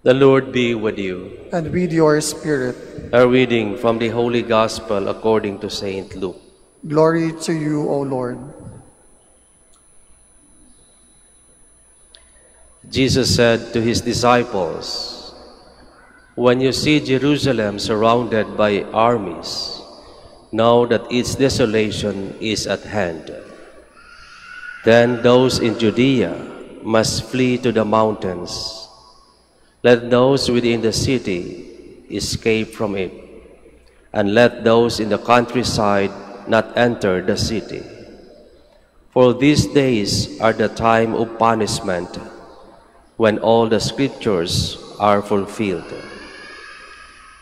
The Lord be with you. And with your spirit. A reading from the Holy Gospel according to Saint Luke. Glory to you, O Lord. Jesus said to his disciples, "When you see Jerusalem surrounded by armies, know that its desolation is at hand. Then those in Judea must flee to the mountains. Let those within the city escape from it, and let those in the countryside not enter the city. For these days are the time of punishment, when all the scriptures are fulfilled.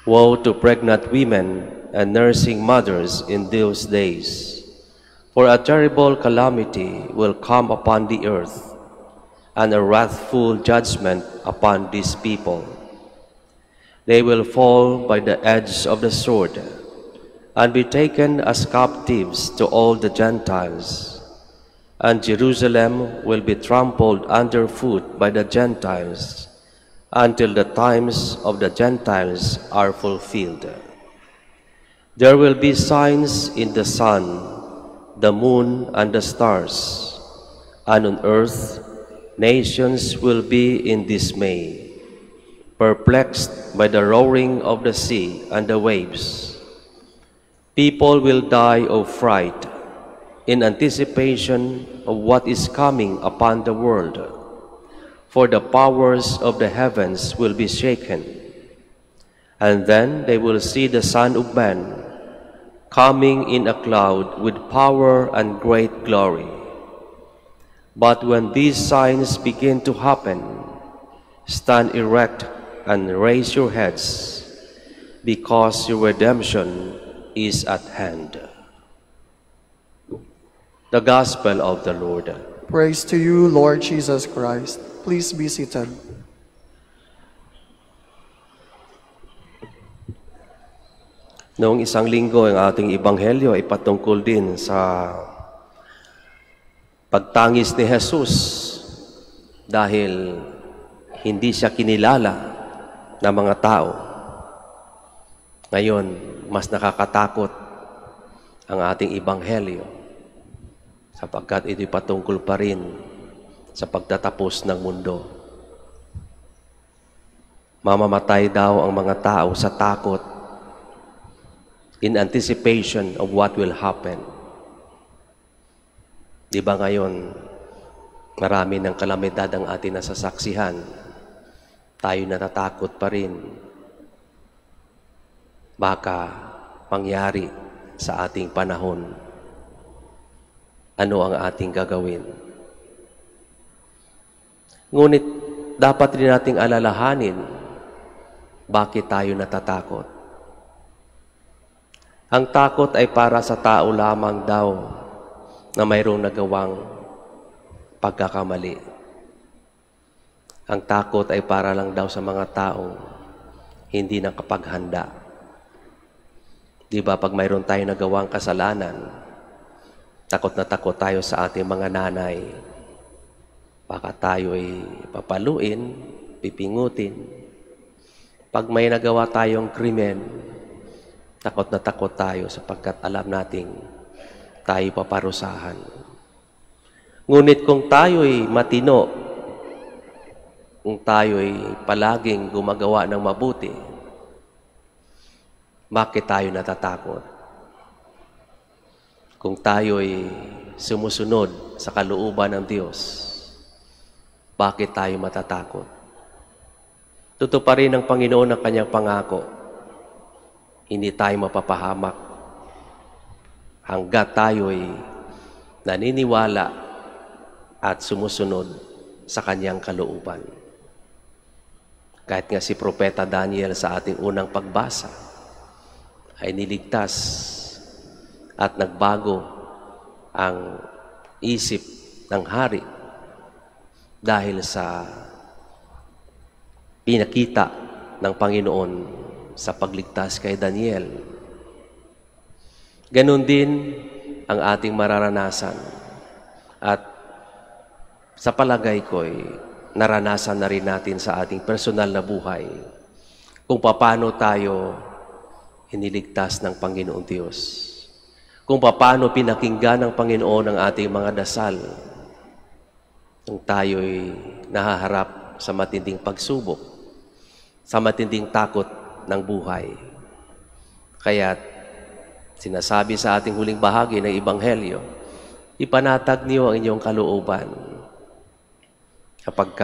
Woe to pregnant women and nursing mothers in those days, for a terrible calamity will come upon the earth, and a wrathful judgment upon these people. They will fall by the edge of the sword, and be taken as captives to all the Gentiles. And Jerusalem will be trampled underfoot by the Gentiles, until the times of the Gentiles are fulfilled. There will be signs in the sun, the moon, and the stars, and on earth nations will be in dismay, perplexed by the roaring of the sea and the waves. People will die of fright in anticipation of what is coming upon the world, for the powers of the heavens will be shaken. And then they will see the Son of Man coming in a cloud with power and great glory. But when these signs begin to happen, stand erect and raise your heads, because your redemption is at hand." The Gospel of the Lord. Praise to you, Lord Jesus Christ. Please be seated. Noong isang linggo, ang ating Ebanghelyo ay patungkol din sa pagtangis ni Jesus dahil hindi siya kinilala ng mga tao. Ngayon, mas nakakatakot ang ating Ebanghelyo sapagkat ito'y patungkol pa rin sa pagtatapos ng mundo. Mamamatay daw ang mga tao sa takot in anticipation of what will happen. Di ba ngayon, marami ng kalamidad ang ating nasasaksihan. Tayo natatakot pa rin. Baka mangyari sa ating panahon. Ano ang ating gagawin? Ngunit dapat rin nating alalahanin bakit tayo natatakot. Ang takot ay para sa tao lamang daw na mayroong nagawang pagkakamali. Ang takot ay para lang daw sa mga taong hindi nakapaghanda. Di ba pag mayroon tayong nagawang kasalanan, takot na takot tayo sa ating mga nanay. Baka tayo ay papaluin, pipingutin. Pag may nagawa tayong krimen, takot na takot tayo sapagkat alam nating tayo paparusahan. Ngunit kung tayo'y matino, kung tayo'y palaging gumagawa ng mabuti, bakit tayo natatakot? Kung tayo'y sumusunod sa kalooban ng Diyos, bakit tayo matatakot? Tutuparin ng Panginoon ang kanyang pangako. Hindi tayo mapapahamak hanggat tayo'y naniniwala at sumusunod sa kanyang kalooban. Kahit nga si Propeta Daniel sa ating unang pagbasa ay niligtas at nagbago ang isip ng hari dahil sa pinakita ng Panginoon sa pagligtas kay Daniel. Ganon din ang ating mararanasan. At sa palagay ko'y naranasan na rin natin sa ating personal na buhay kung paano tayo iniligtas ng Panginoong Diyos. Kung paano pinakinggan ng Panginoon ang ating mga dasal nung tayo'y nahaharap sa matinding pagsubok, sa matinding takot ng buhay. Kaya sinasabi sa ating huling bahagi ng Ebanghelyo, ipanatag niyo ang inyong kalooban kapag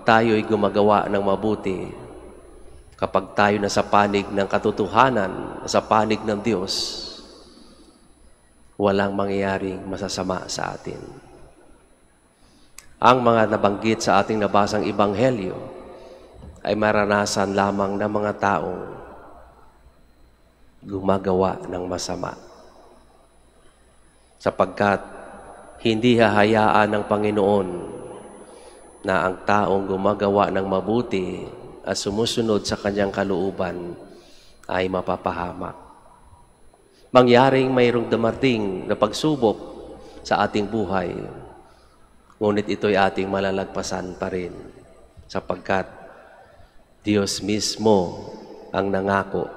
tayo'y gumagawa ng mabuti, kapag tayo nasa panig ng katotohanan, nasa panig ng Diyos, walang mangyayaring masasama sa atin. Ang mga nabanggit sa ating nabasang Ebanghelyo ay maranasan lamang ng mga taong gumagawa ng masama. Sapagkat hindi hahayaan ng Panginoon na ang taong gumagawa ng mabuti at sumusunod sa kanyang kalooban ay mapapahamak. Mangyaring mayroong dumating na pagsubok sa ating buhay, ngunit ito'y ating malalagpasan pa rin sapagkat Diyos mismo ang nangako.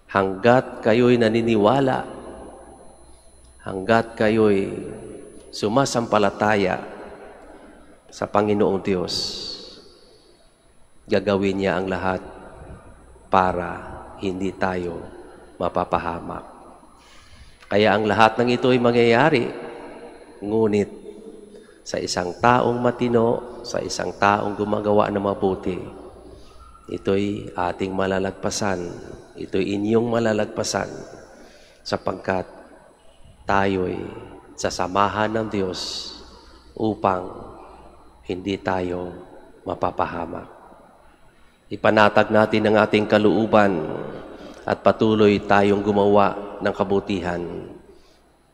Hanggat kayo'y naniniwala, hanggat kayo'y sumasampalataya sa Panginoong Diyos, gagawin niya ang lahat para hindi tayo mapapahamak. Kaya ang lahat ng ito ay mangyayari, ngunit sa isang taong matino, sa isang taong gumagawa ng mabuti, ito'y ating malalagpasan, ito'y inyong malalagpasan, sapagkat tayo'y sasamahan ng Diyos upang hindi tayo mapapahamak. Ipanatag natin ang ating kalooban at patuloy tayong gumawa ng kabutihan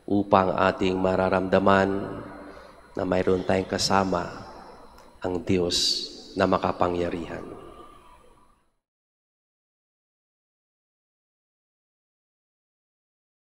upang ating mararamdaman na mayroon tayong kasama ang Diyos na makapangyarihan.